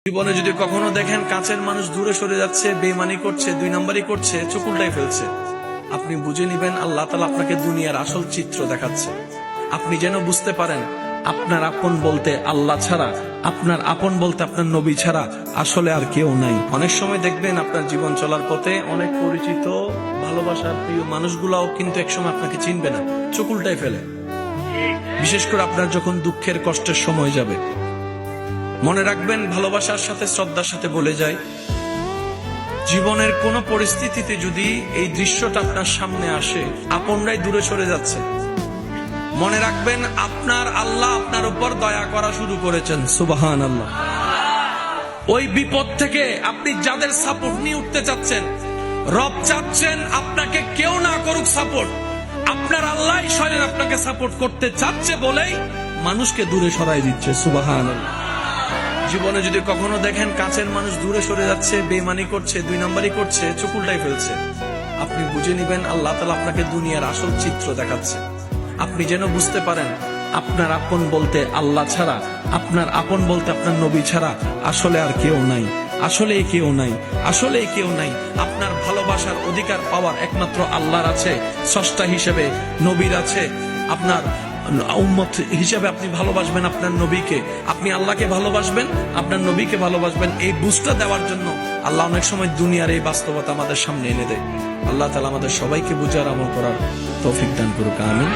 জীবনে যদি কখনো দেখেন কাছের মানুষ দূরে সরে যাচ্ছে, বেঈমানি করছে, 2 নম্বরই করছে, চোখ উল্টাই ফেলছে, আপনি বুঝে নিবেন আল্লাহ তাআলা আপনাকে দুনিয়ার আসল চিত্র দেখাচ্ছে। আপনি যেন বুঝতে পারেন আপনার আপন বলতে আল্লাহ ছাড়া, আপনার আপন বলতে আপনার নবী ছাড়া আসলে আর কেউ নাই। অনেক সময় দেখবেন আপনার জীবন চলার পথে অনেক পরিচিত ভালোবাসার প্রিয় মানুষগুলাও কিন্তু একসময় আপনাকে চিনবে না, চোখ উল্টাই ফেলে। বিশেষ করে আপনার যখন দুঃখের কষ্টের সময় যাবে, মনে রাখবেন ভালোবাসার সাথে শ্রদ্ধার সাথে বলে যায়, জীবনের কোন পরিস্থিতিতে যদি এই দৃশ্যটা আপনার সামনে আসে, আপনরাই দূরে সরে যাচ্ছে, মনে রাখবেন আপনার আল্লাহ আপনার উপর দয়া করা শুরু করেছেন। সুবহানাল্লাহ। ওই বিপদ থেকে আপনি যাদের সাপোর্ট নিয়ে উঠতে চাচ্ছেন, রব চাচ্ছেন আপনাকে কেউ না করুক সাপোর্ট, আপনার আল্লাহ স্বয়ং আপনাকে সাপোর্ট করতে চাচ্ছে বলেই মানুষকে দূরে সরাই দিচ্ছে। সুবহানাল্লাহ। জীবনে যদি কখনো দেখেন কাছের মানুষ দূরে সরে যাচ্ছে, বেঈমানি করছে, 2 নম্বরই করছে, চোখ উল্টাই ফেলছে, আপনি বুঝে নিবেন আল্লাহ তাআলা আপনাকে দুনিয়ার আসল চিত্র দেখাচ্ছে। আপনি যেন বুঝতে পারেন আপনার আপন বলতে আল্লাহ ছাড়া, আপনার আপন বলতে আপনার নবী ছাড়া আসলে আর কেউ নাই, আসলে কেউ নাই, আসলে কেউ নাই। আপনার ভালোবাসার অধিকার পাওয়ার একমাত্র আল্লাহর আছে, স্রষ্টা হিসেবে নবীর আছে। আপনার উম্মত হিসেবে আপনি ভালোবাসবেন আপনার নবীকে, আপনি আল্লাহকে ভালোবাসবেন, আপনার নবীকে ভালোবাসবেন। এই বুঝটা দেওয়ার জন্য আল্লাহ অনেক সময় দুনিয়ার এই বাস্তবতা আমাদের সামনে এনে দেয়। আল্লাহ তাআলা আমাদের সবাইকে বুঝার আমল করার তৌফিক দান করুক। আমিন।